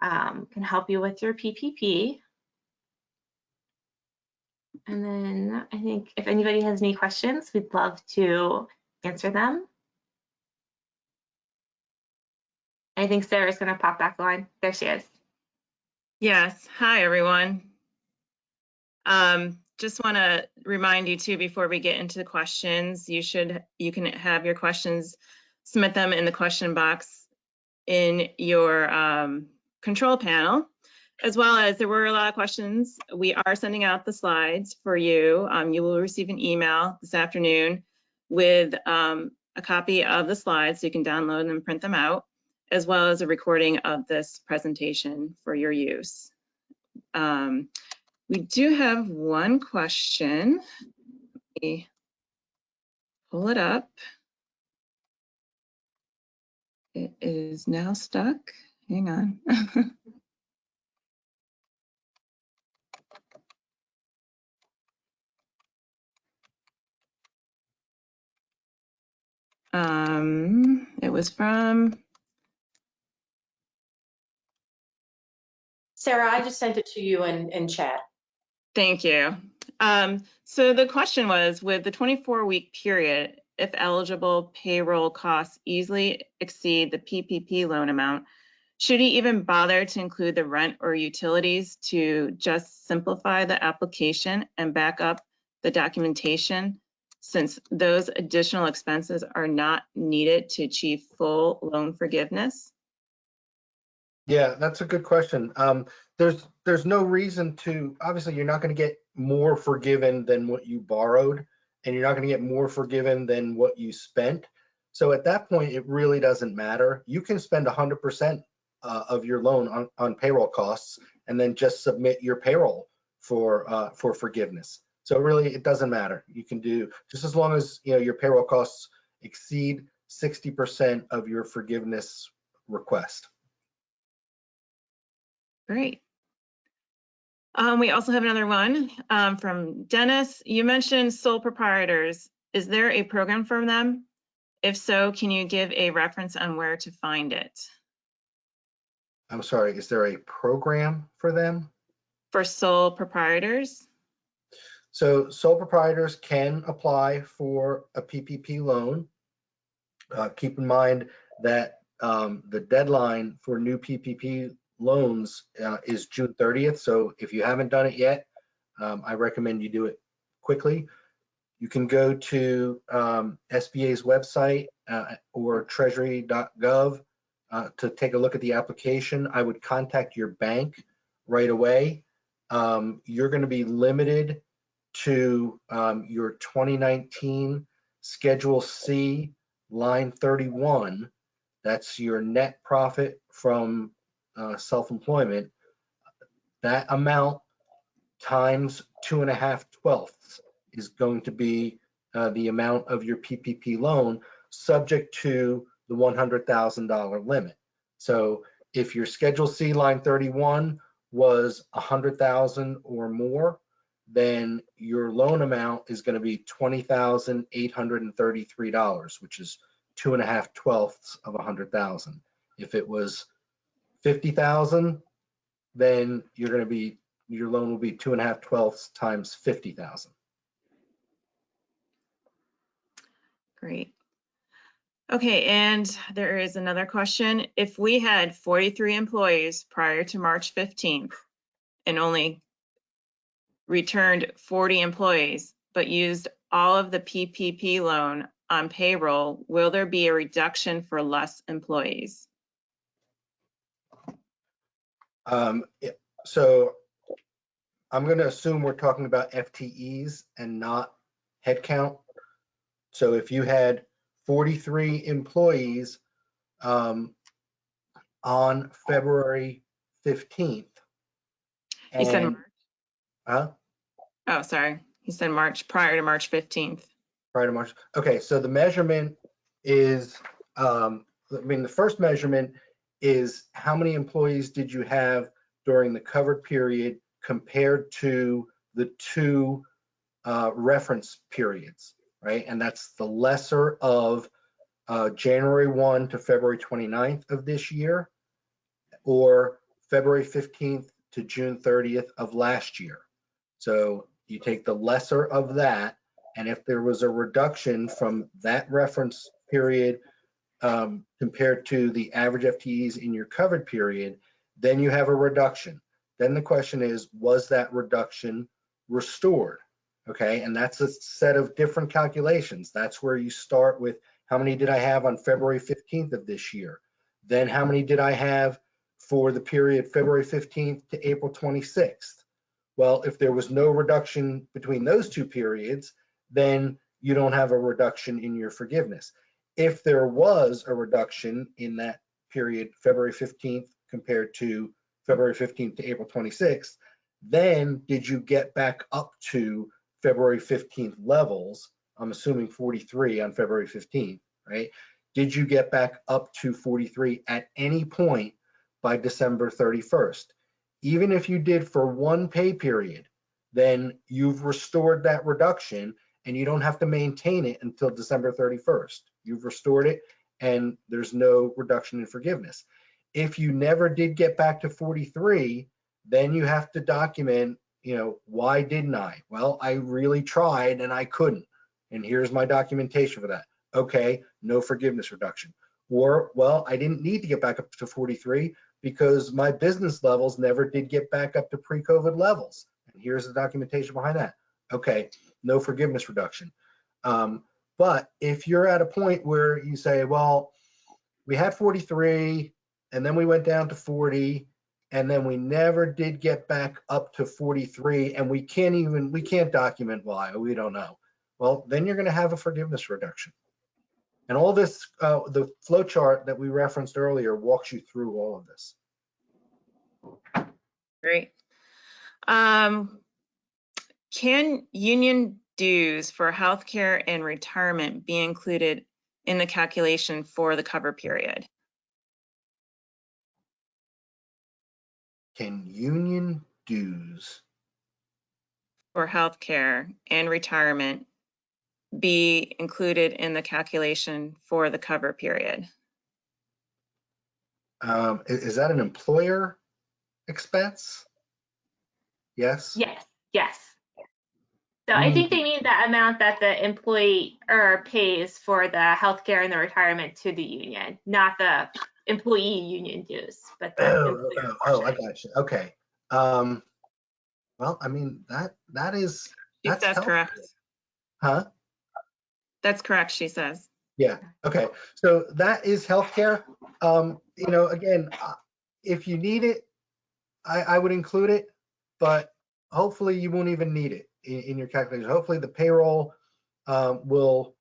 Speaker 4: can help you with your PPP. And then I think if anybody has any questions, we'd love to answer them. I think Sarah's going to pop back on. There she is.
Speaker 3: Yes. Hi, everyone. Just want to remind you too, before we get into the questions, you can have your questions, submit them in the question box in your control panel, as well as there were a lot of questions. We are sending out the slides for you. You will receive an email this afternoon with a copy of the slides so you can download and print them out, as well as a recording of this presentation for your use. We do have one question. Let me pull it up. It is now stuck. Hang on. It was from
Speaker 1: Sarah, I just sent it to you in chat.
Speaker 3: Thank you. So the question was, with the 24-week period, if eligible payroll costs easily exceed the PPP loan amount, should he even bother to include the rent or utilities to just simplify the application and back up the documentation, since those additional expenses are not needed to achieve full loan forgiveness?
Speaker 5: Yeah, that's a good question. There's no reason to, obviously you're not going to get more forgiven than what you borrowed, and you're not going to get more forgiven than what you spent. So at that point, it really doesn't matter. You can spend 100% of your loan on payroll costs and then just submit your payroll for forgiveness. So really, it doesn't matter. You can do, just as long as, you know, your payroll costs exceed 60% of your forgiveness request.
Speaker 3: Great. We also have another one from Dennis. You mentioned sole proprietors. Is there a program for them? If so, can you give a reference on where to find it?
Speaker 5: I'm sorry, is there a program for them?
Speaker 3: For sole proprietors?
Speaker 5: So sole proprietors can apply for a PPP loan. Keep in mind that the deadline for new PPP loans is June 30th. So if you haven't done it yet, I recommend you do it quickly. You can go to SBA's website or treasury.gov to take a look at the application. I would contact your bank right away. You're going to be limited to your 2019 Schedule C, line 31. That's your net profit from self-employment. That amount times 2.5/12 is going to be the amount of your PPP loan, subject to the $100,000 limit. So if your Schedule C line 31 was 100,000 or more, then your loan amount is going to be $20,833, which is 2.5/12 of 100,000. If it was 50,000, then you're going to be, your loan will be 2.5/12 times 50,000.
Speaker 3: Great. Okay, and there is another question. If we had 43 employees prior to March 15th and only returned 40 employees, but used all of the PPP loan on payroll, will there be a reduction for less employees?
Speaker 5: So I'm going to assume we're talking about FTEs and not headcount. So if you had 43 employees on February 15th.
Speaker 3: He said March.
Speaker 5: Huh?
Speaker 3: Oh, sorry. He said March, prior to March 15th.
Speaker 5: Prior to March. Okay, so the measurement is, the first measurement is how many employees did you have during the covered period compared to the two reference periods, right? And that's the lesser of January 1 to February 29th of this year, or February 15th to June 30th of last year. So you take the lesser of that, and if there was a reduction from that reference period compared to the average FTEs in your covered period, then you have a reduction. Then the question is, was that reduction restored? Okay, and that's a set of different calculations. That's where you start with how many did I have on February 15th of this year? Then how many did I have for the period February 15th to April 26th? Well, if there was no reduction between those two periods, then you don't have a reduction in your forgiveness. If there was a reduction in that period, February 15th compared to February 15th to April 26th, then did you get back up to February 15th levels? I'm assuming 43 on February 15th, right? Did you get back up to 43 at any point by December 31st? Even if you did for one pay period, then you've restored that reduction and you don't have to maintain it until December 31st. You've restored it and there's no reduction in forgiveness. If you never did get back to 43, then you have to document, why didn't I? Well, I really tried and I couldn't. And here's my documentation for that. Okay, no forgiveness reduction. Or, well, I didn't need to get back up to 43 because my business levels never did get back up to pre-COVID levels. And here's the documentation behind that. Okay, no forgiveness reduction. But if you're at a point where you say, well, we had 43 and then we went down to 40 and then we never did get back up to 43 and we can't document why, we don't know. Well, then you're going to have a forgiveness reduction. And all this, the flow chart that we referenced earlier walks you through all of this.
Speaker 3: Great. Can union dues for healthcare and retirement be included in the calculation for the cover period?
Speaker 5: Can union dues
Speaker 3: for healthcare and retirement be included in the calculation for the cover period?
Speaker 5: Is that an employer expense? Yes?
Speaker 4: Yes. So I think they mean the amount that the employer pays for the healthcare and the retirement to the union, not the employee union dues, but the
Speaker 5: I got you. Okay. Well, I mean, that's
Speaker 3: correct.
Speaker 5: Huh?
Speaker 3: That's correct, she says.
Speaker 5: Yeah. Okay. So that is healthcare. Again, if you need it, I would include it, but hopefully you won't even need it in your calculation. Hopefully the payroll will,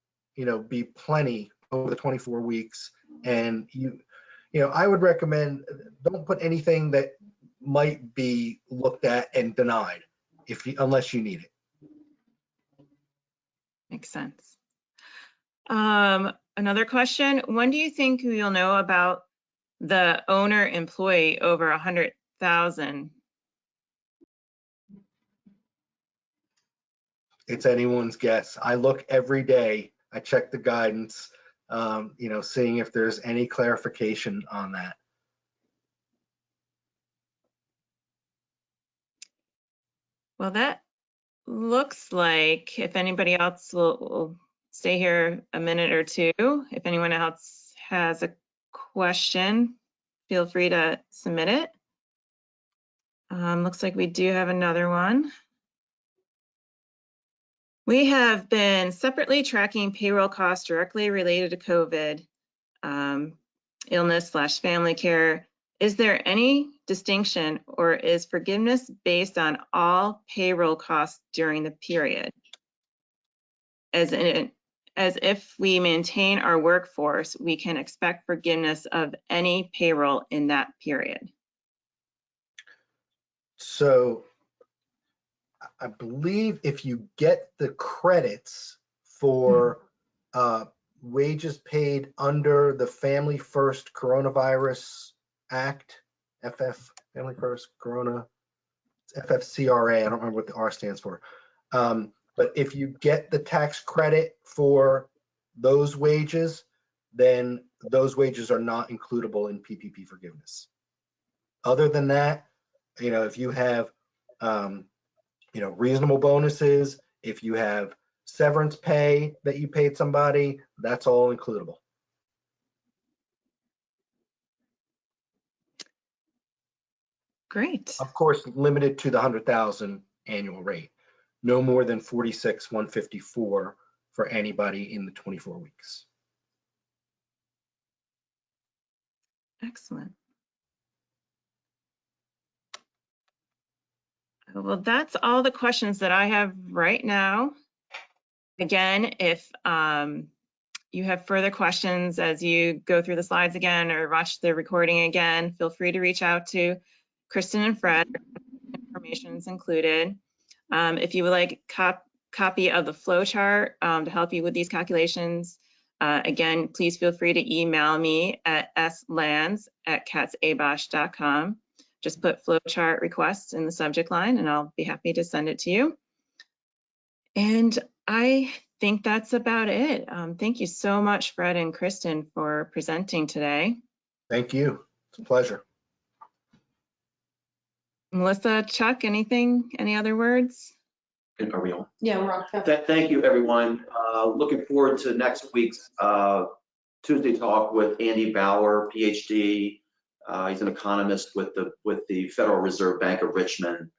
Speaker 5: be plenty over the 24 weeks. And I would recommend don't put anything that might be looked at and denied unless you need it.
Speaker 3: Makes sense. Another question, when do you think you'll know about the owner employee over 100,000?
Speaker 5: It's anyone's guess. I look every day. I check the guidance, seeing if there's any clarification on that.
Speaker 3: Well, that looks like, if anybody else will stay here a minute or two, if anyone else has a question, feel free to submit it. Looks like we do have another one. We have been separately tracking payroll costs directly related to COVID, illness/family care. Is there any distinction, or is forgiveness based on all payroll costs during the period? As if we maintain our workforce, we can expect forgiveness of any payroll in that period.
Speaker 5: So I believe if you get the credits for wages paid under the Family First Coronavirus Act, Family First Corona, FFCRA, I don't remember what the R stands for. But if you get the tax credit for those wages, then those wages are not includable in PPP forgiveness. Other than that, if you have, reasonable bonuses, if you have severance pay that you paid somebody, that's all includable.
Speaker 3: Great.
Speaker 5: Of course, limited to the 100,000 annual rate, no more than 46,154 for anybody in the 24 weeks.
Speaker 3: Excellent. Well, that's all the questions that I have right now. Again, if you have further questions as you go through the slides again or watch the recording again, feel free to reach out to Kristen and Fred. Information is included. If you would like copy of the flow chart to help you with these calculations, again, please feel free to email me at slands@KatzAbosch.com. Just put flowchart request in the subject line and I'll be happy to send it to you. And I think that's about it. Thank you so much, Fred and Kristen, for presenting today.
Speaker 5: Thank you. It's a pleasure.
Speaker 3: Melissa, Chuck, any other words?
Speaker 2: Are we on?
Speaker 1: Yeah, we're on.
Speaker 2: Thank you, everyone. Looking forward to next week's Tuesday talk with Andy Bauer, PhD. He's an economist with the Federal Reserve Bank of Richmond.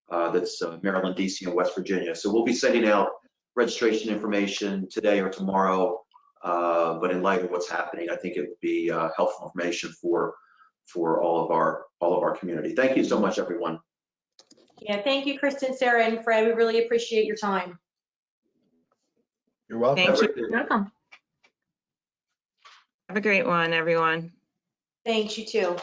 Speaker 2: That's Maryland, DC, and West Virginia. So we'll be sending out registration information today or tomorrow. But in light of what's happening, I think it would be helpful information for all of our community. Thank you so much, everyone.
Speaker 1: Yeah, thank you, Kristen, Sarah, and Fred. We really appreciate your time.
Speaker 5: You're welcome.
Speaker 3: Thank you.
Speaker 4: You're welcome.
Speaker 3: Have a great one, everyone.
Speaker 1: Thanks, you too.